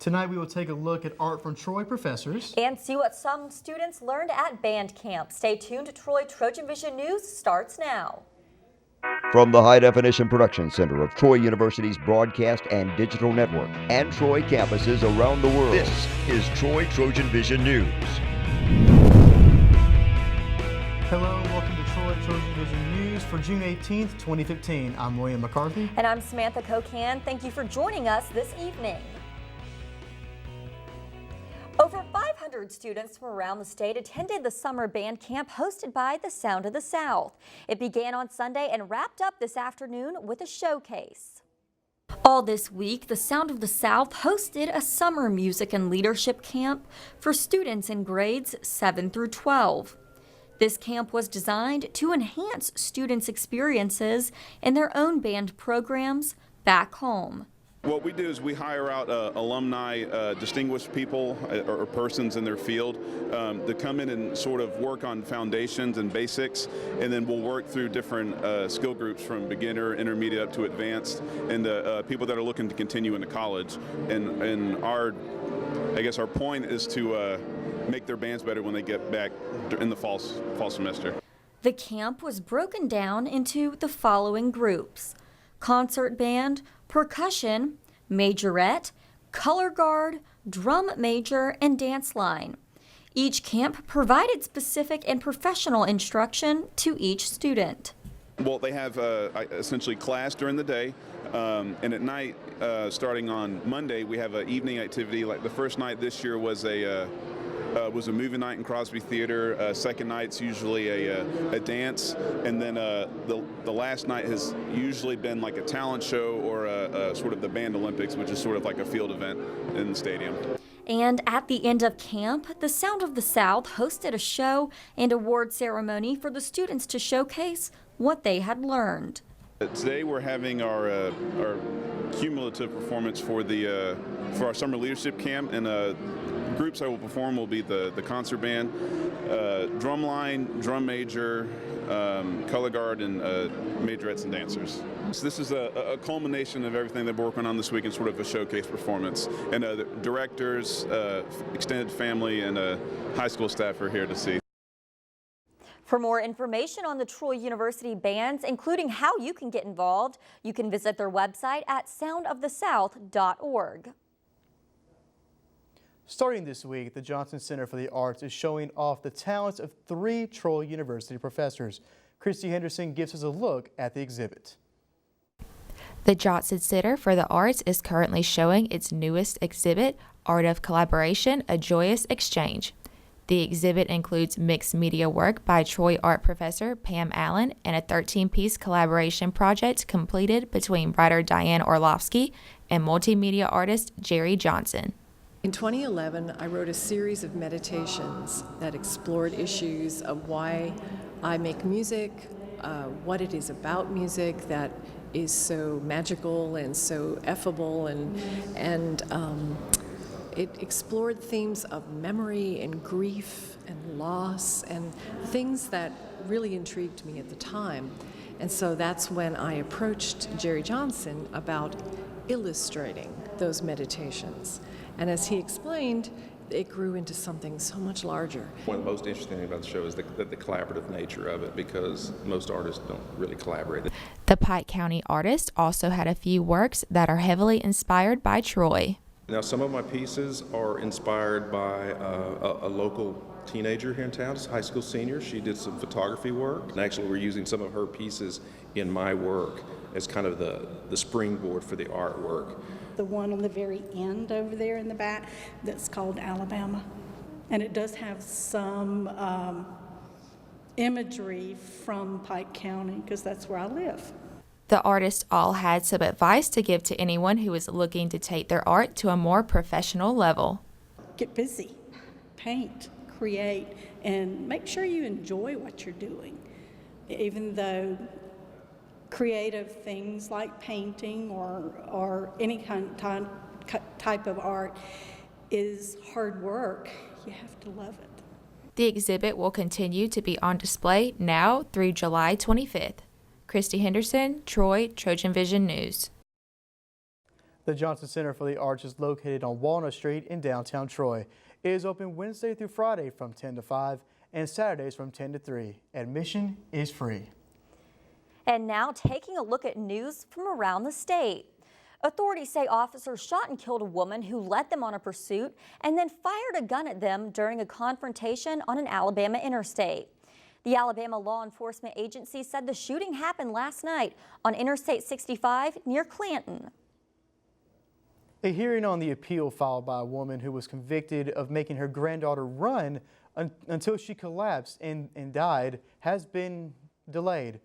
Tonight we will take a look at art from Troy professors and see what some students learned at band camp. Stay tuned to Troy. Trojan Vision News starts now. From the High Definition Production Center of Troy University's Broadcast and Digital Network and Troy campuses around the world, this is Troy Trojan Vision News. Hello, welcome to Troy Trojan Vision News for June 18th, 2015. I'm William McCarthy. And I'm Samantha Cocan. Thank you for joining us this evening. Over 500 students from around the state attended the summer band camp hosted by the Sound of the South. It began on Sunday and wrapped up this afternoon with a showcase. All this week, the Sound of the South hosted a summer music and leadership camp for students in grades 7 through 12. This camp was designed to enhance students' experiences in their own band programs back home. What we do is we hire out alumni, distinguished people or persons in their field to come in and sort of work on foundations and basics, and then we'll work through different skill groups from beginner, intermediate up to advanced, and people that are looking to continue into college. And I guess our point is to make their bands better when they get back in the fall semester. The camp was broken down into the following groups: concert band, percussion, majorette, color guard, drum major, and dance line. Each camp provided specific and professional instruction to each student. Well, they have essentially class during the day, and at night, starting on Monday, we have an evening activity. Like the first night this year was a movie night in Crosby Theater. Second night's usually a dance, and then the last night has usually been like a talent show or a sort of the Band Olympics, which is sort of like a field event in the stadium. And at the end of camp, the Sound of the South hosted a show and award ceremony for the students to showcase what they had learned. Today we're having our cumulative performance for our summer leadership camp, and groups that will perform will be the concert band, drum line, drum major, color guard, and majorettes and dancers. So this is a culmination of everything that we're working on this week and sort of a showcase performance. And the directors, extended family, and high school staff are here to see. For more information on the Troy University bands, including how you can get involved, you can visit their website at soundofthesouth.org. Starting this week, the Johnson Center for the Arts is showing off the talents of 3 Troy University professors. Christy Henderson gives us a look at the exhibit. The Johnson Center for the Arts is currently showing its newest exhibit, Art of Collaboration, A Joyous Exchange. The exhibit includes mixed media work by Troy art professor Pam Allen and a 13-piece collaboration project completed between writer Diane Orlovsky and multimedia artist Jerry Johnson. In 2011, I wrote a series of meditations that explored issues of why I make music, what it is about music that is so magical and so effable, and it explored themes of memory and grief and loss and things that really intrigued me at the time. And so that's when I approached Jerry Johnson about illustrating those meditations. And as he explained, it grew into something so much larger. One of the most interesting things about the show is the collaborative nature of it, because most artists don't really collaborate. The Pike County artist also had a few works that are heavily inspired by Troy. Now, some of my pieces are inspired by a local teenager here in town. It's a high school senior. She did some photography work, and actually we're using some of her pieces in my work as kind of the springboard for the artwork. The one on the very end over there in the back, that's called Alabama. And it does have some imagery from Pike County, because that's where I live. The artists all had some advice to give to anyone who is looking to take their art to a more professional level. Get busy, paint, create, and make sure you enjoy what you're doing. Even though creative things like painting or any type of art is hard work, you have to love it. The exhibit will continue to be on display now through July 25th. Christy Henderson, Troy, Trojan Vision News. The Johnson Center for the Arts is located on Walnut Street in downtown Troy. It is open Wednesday through Friday from 10 to 5 and Saturdays from 10 to 3. Admission is free. And now taking a look at news from around the state. Authorities say officers shot and killed a woman who led them on a pursuit and then fired a gun at them during a confrontation on an Alabama interstate. The Alabama Law Enforcement Agency said the shooting happened last night on Interstate 65 near Clanton. A hearing on the appeal filed by a woman who was convicted of making her granddaughter run until she collapsed and died has been delayed.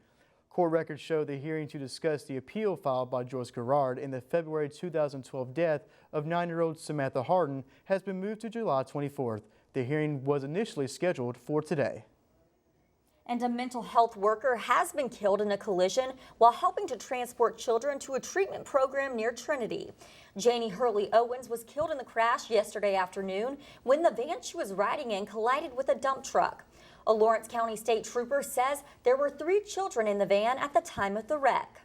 Court records show the hearing to discuss the appeal filed by Joyce Garrard in the February 2012 death of 9-year-old Samantha Harden has been moved to July 24th. The hearing was initially scheduled for today. And a mental health worker has been killed in a collision while helping to transport children to a treatment program near Trinity. Janie Hurley Owens was killed in the crash yesterday afternoon when the van she was riding in collided with a dump truck. A Lawrence County State Trooper says there were 3 children in the van at the time of the wreck.